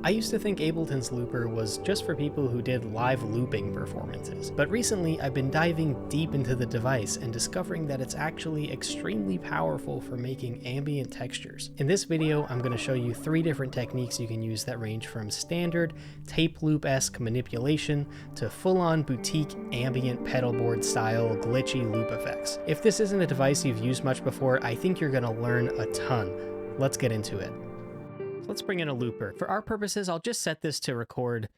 I used to think Ableton's Looper was just for people who did live looping performances, but recently I've been diving deep into the device and discovering that it's actually extremely powerful for making ambient textures. In this video, I'm going to show you 3 different techniques you can use that range from standard tape loop-esque manipulation to full-on boutique ambient pedalboard style glitchy loop effects. If this isn't a device you've used much before, I think you're going to learn a ton. Let's get into it. Let's bring in a looper. For our purposes, I'll just set this to record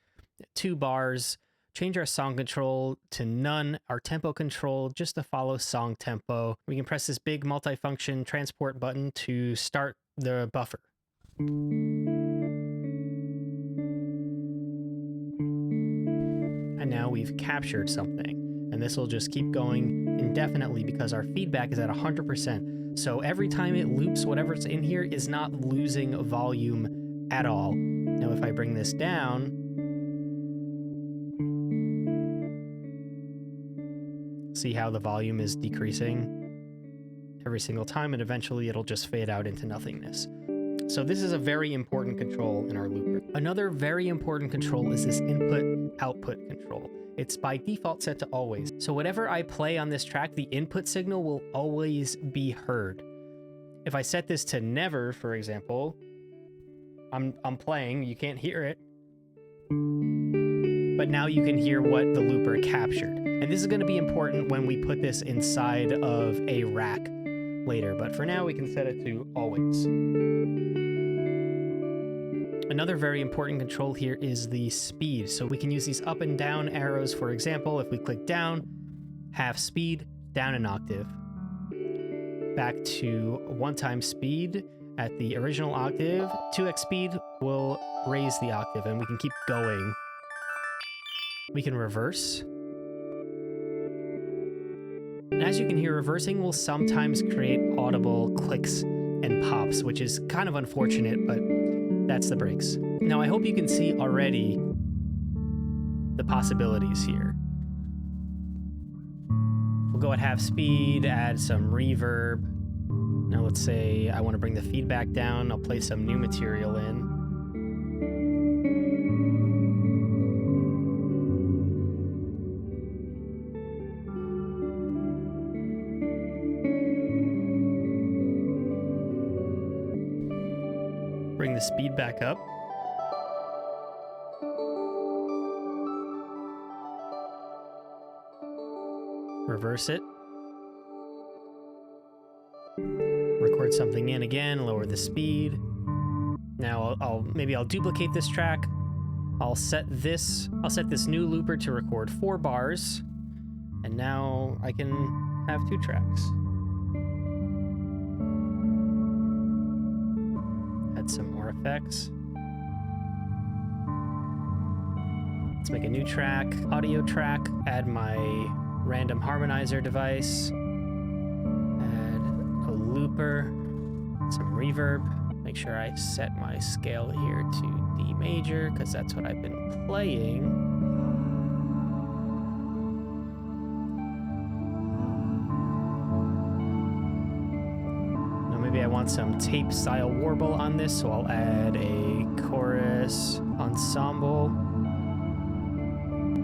2 bars, change our song control to none, our tempo control just to follow song tempo. We can press this big multifunction transport button to start the buffer. And now we've captured something, and this will just keep going indefinitely because our feedback is at 100%. So every time it loops, whatever's in here is not losing volume at all. Now if I bring this down, see how the volume is decreasing every single time, and eventually it'll just fade out into nothingness. So this is a very important control in our looper. Another very important control is this input-output control. It's by default set to always. So whatever I play on this track, the input signal will always be heard. If I set this to never, for example, I'm playing, you can't hear it, but now you can hear what the looper captured. And this is going to be important when we put this inside of a rack later, but for now we can set it to always. Another very important control here is the speed. So we can use these up and down arrows. For example, if we click down, half speed, down an octave. Back to 1 time speed at the original octave. 2x speed will raise the octave, and we can keep going. We can reverse. And as you can hear, reversing will sometimes create audible clicks and pops, which is kind of unfortunate, but that's the breaks. Now, I hope you can see already the possibilities here. We'll go at half speed, add some reverb. Now let's say I want to bring the feedback down. I'll play some new material in. Bring the speed back up. Reverse it. Record something in again, lower the speed. Now I'll duplicate this track. I'll set this new looper to record 4 bars, and now I can have 2 tracks. Add some more effects. Let's make a new track, audio track, add my random harmonizer device, add a looper, some reverb. Make sure I set my scale here to D major because that's what I've been playing. Now maybe I want some tape style warble on this, so I'll add a chorus ensemble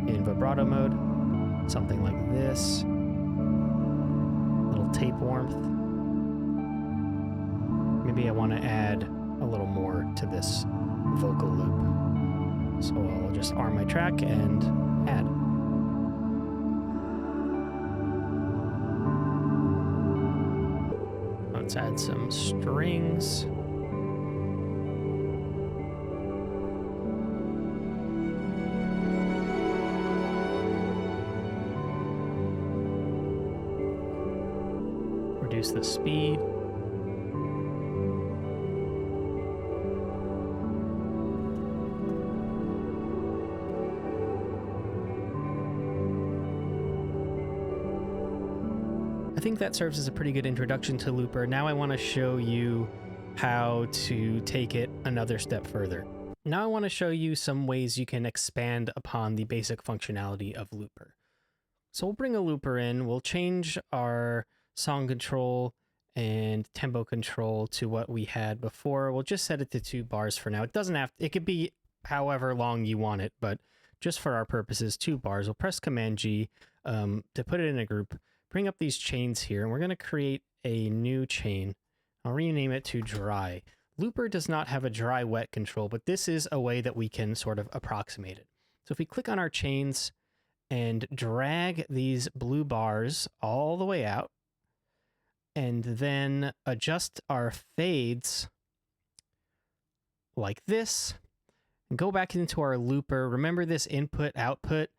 in vibrato mode. Something like this. Little tape warmth. Maybe I want to add a little more to this vocal loop. So I'll just arm my track and add. Let's add some strings. Reduce the speed. I think that serves as a pretty good introduction to Looper. Now I want to show you how to take it another step further. Now I want to show you some ways you can expand upon the basic functionality of Looper. So we'll bring a looper in, we'll change our song control and tempo control to what we had before. We'll just set it to 2 bars for now. It doesn't have, it could be however long you want it, but just for our purposes, 2 bars. We'll press Command G to put it in a group, bring up these chains here, and we're going to create a new chain. I'll rename it to dry. Looper does not have a dry wet control, but this is a way that we can sort of approximate it. So if we click on our chains and drag these blue bars all the way out, and then adjust our fades like this, and go back into our looper. Remember this input output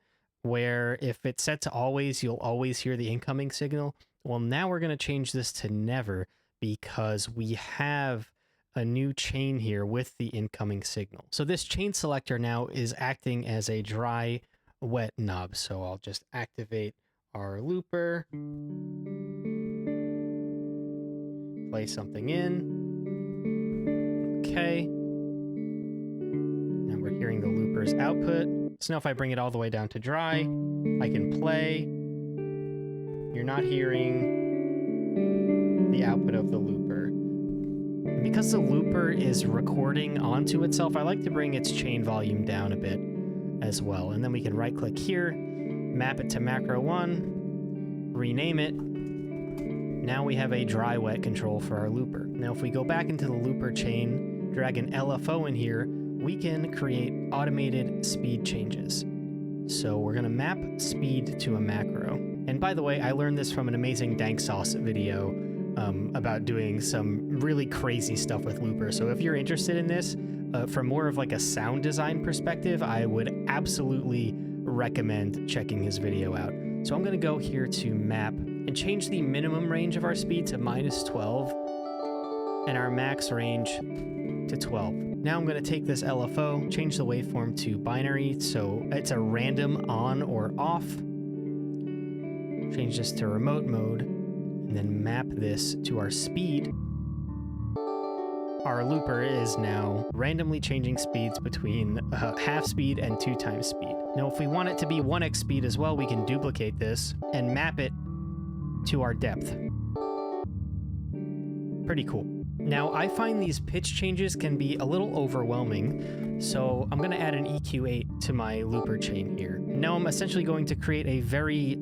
where if it's set to always, you'll always hear the incoming signal. Well, now we're going to change this to never because we have a new chain here with the incoming signal. So this chain selector now is acting as a dry wet knob. So I'll just activate our looper, play something in. Okay. Now we're hearing the looper's output. So now if I bring it all the way down to dry, I can play. You're not hearing the output of the looper. And because the looper is recording onto itself, I like to bring its chain volume down a bit as well. And then we can right click here, map it to macro 1, rename it. Now we have a dry wet control for our looper. Now if we go back into the looper chain, drag an LFO in here, we can create automated speed changes. So we're going to map speed to a macro. And by the way, I learned this from an amazing Dank Sauce video about doing some really crazy stuff with looper. So if you're interested in this, from more of like a sound design perspective, I would absolutely recommend checking his video out. So I'm going to go here to map and change the minimum range of our speed to -12 and our max range to 12. Now I'm going to take this LFO, change the waveform to binary so it's a random on or off. Change this to remote mode and then map this to our speed. Our looper is now randomly changing speeds between half speed and 2 times speed. Now if we want it to be 1x speed as well, we can duplicate this and map it to our depth. Pretty cool. Now I find these pitch changes can be a little overwhelming, so I'm going to add an EQ8 to my looper chain here. Now I'm essentially going to create a very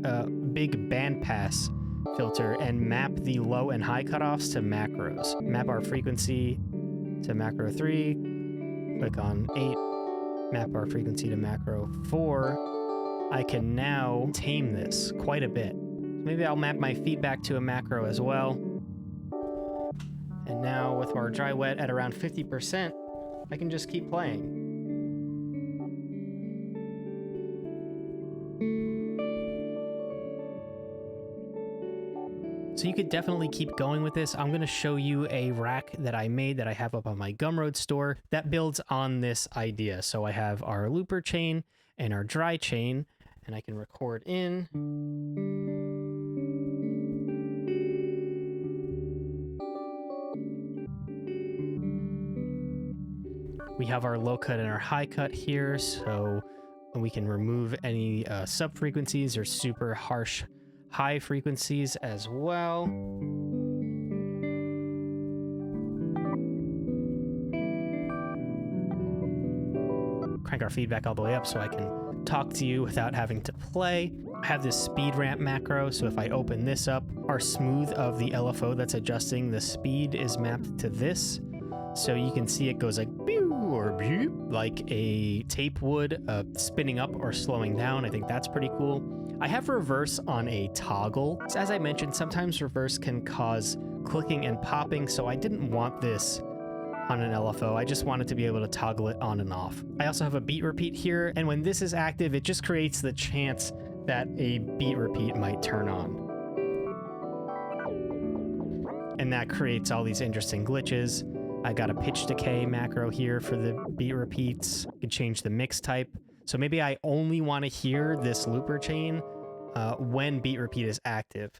big bandpass filter and map the low and high cutoffs to macros. Map our frequency to macro 3, click on 8, map our frequency to macro 4. I can now tame this quite a bit. Maybe I'll map my feedback to a macro as well. And now with our dry wet at around 50%, I can just keep playing. So you could definitely keep going with this. I'm going to show you a rack that I made that I have up on my Gumroad store that builds on this idea. So I have our looper chain and our dry chain, and I can record in. We have our low cut and our high cut here, so we can remove any sub frequencies or super harsh high frequencies as well. Crank our feedback all the way up so I can talk to you without having to play. I have this speed ramp macro, so if I open this up, our smooth of the LFO that's adjusting the speed is mapped to this. So you can see it goes like pew or beep, like a tape would, spinning up or slowing down. I think that's pretty cool. I have reverse on a toggle. So as I mentioned, sometimes reverse can cause clicking and popping, so I didn't want this on an LFO. I just wanted to be able to toggle it on and off. I also have a beat repeat here, and when this is active, it just creates the chance that a beat repeat might turn on. And that creates all these interesting glitches. I got a pitch decay macro here for the beat repeats. I could change the mix type. So maybe I only want to hear this looper chain when beat repeat is active.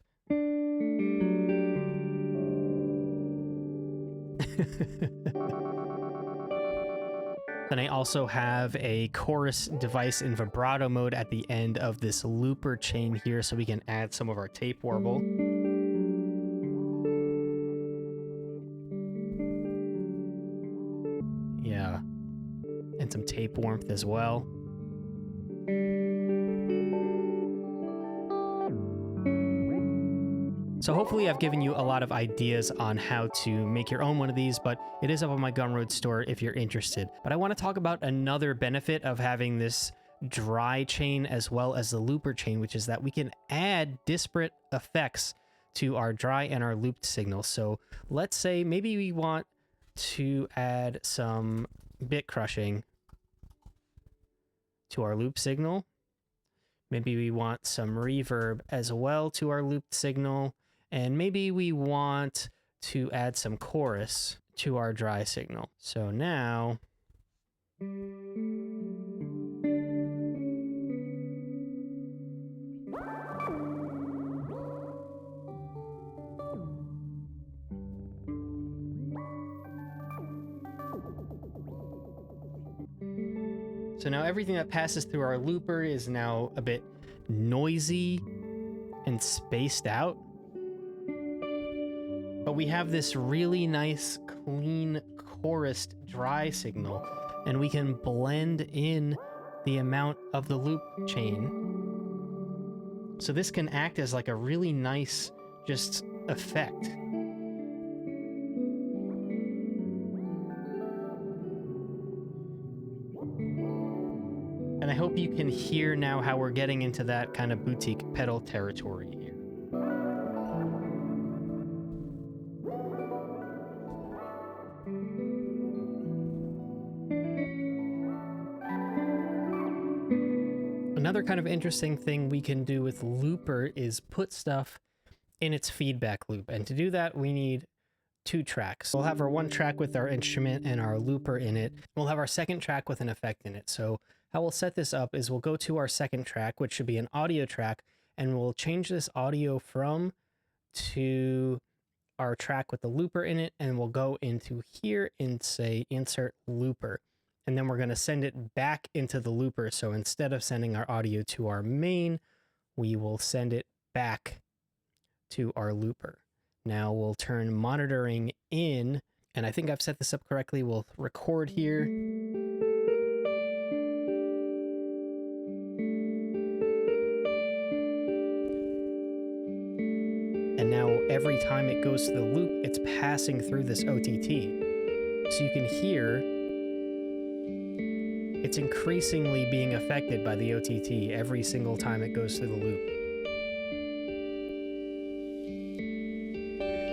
Then I also have a chorus device in vibrato mode at the end of this looper chain here, so we can add some of our tape warble. Yeah. and some tape warmth as well. So hopefully I've given you a lot of ideas on how to make your own one of these, but it is up on my Gumroad store if you're interested. But I want to talk about another benefit of having this dry chain as well as the looper chain, which is that we can add disparate effects to our dry and our looped signals. So let's say maybe we want to add some bit crushing to our loop signal. Maybe we want some reverb as well to our looped signal. And maybe we want to add some chorus to our dry signal. So now, everything that passes through our looper is now a bit noisy and spaced out. But we have this really nice, clean, chorused dry signal, and we can blend in the amount of the loop chain. So this can act as like a really nice, just effect. And I hope you can hear now how we're getting into that kind of boutique pedal territory here. Another kind of interesting thing we can do with Looper is put stuff in its feedback loop. And to do that, we need 2 tracks. We'll have our 1 track with our instrument and our looper in it. We'll have our 2nd track with an effect in it. So how we'll set this up is we'll go to our 2nd track, which should be an audio track, and we'll change this audio from to our track with the looper in it, and we'll go into here and say insert looper. And then we're going to send it back into the looper. So instead of sending our audio to our main, we will send it back to our looper. Now we'll turn monitoring in, and I think I've set this up correctly. We'll record here. And now every time it goes to the loop, it's passing through this OTT. So you can hear it's increasingly being affected by the OTT every single time it goes through the loop.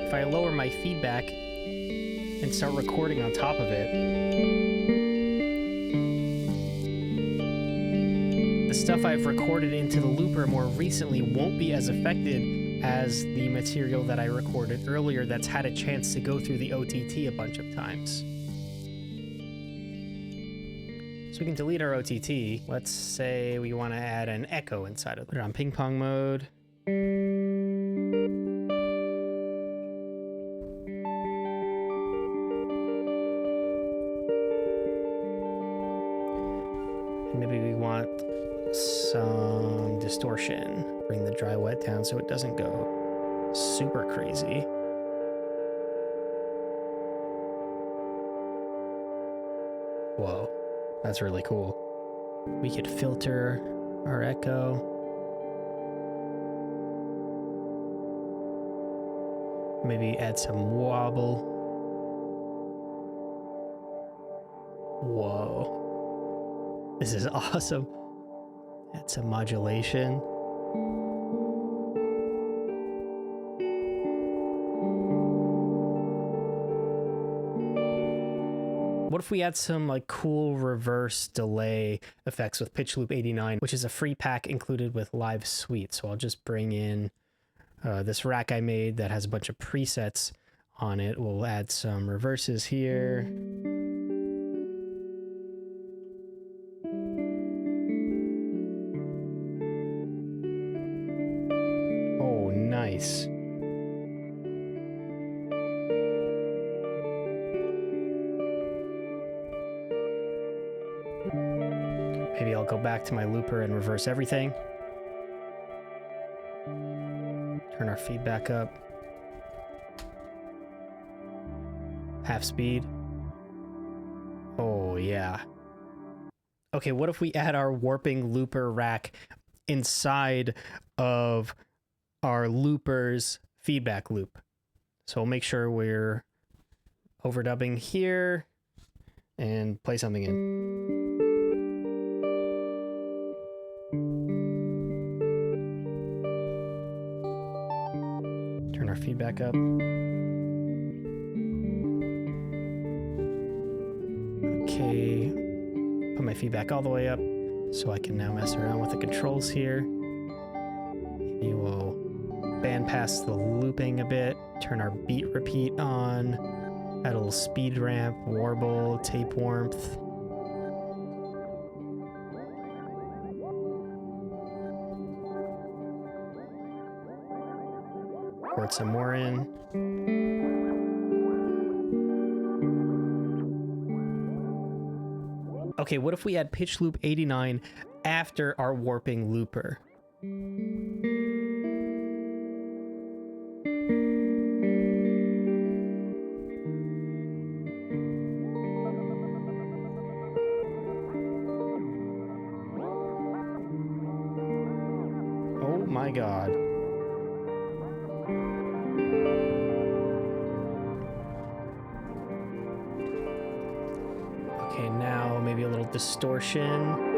If I lower my feedback and start recording on top of it, the stuff I've recorded into the looper more recently won't be as affected as the material that I recorded earlier that's had a chance to go through the OTT a bunch of times. We can delete our OTT. Let's say we want to add an echo inside of it. Put it on ping pong mode. And maybe we want some distortion. Bring the dry wet down so it doesn't go super crazy. Whoa. That's really cool. We could filter our echo. Maybe add some wobble. Whoa. This is awesome. Add some modulation. What if we add some like cool reverse delay effects with Pitch Loop 89, which is a free pack included with Live Suite. So I'll just bring in this rack I made that has a bunch of presets on it. We'll add some reverses here. Oh, nice. Maybe I'll go back to my looper and reverse everything. Turn our feedback up. Half speed. Oh, yeah. Okay, what if we add our warping looper rack inside of our looper's feedback loop? So we'll make sure we're overdubbing here and play something in. Turn our feedback up. Okay, put my feedback all the way up so I can now mess around with the controls here. Maybe we'll bandpass the looping a bit, turn our beat repeat on, add a little speed ramp, warble, tape warmth. Record some more in. Okay, what if we add pitch loop 89 after our warping looper? Oh my god. Okay, now maybe a little distortion.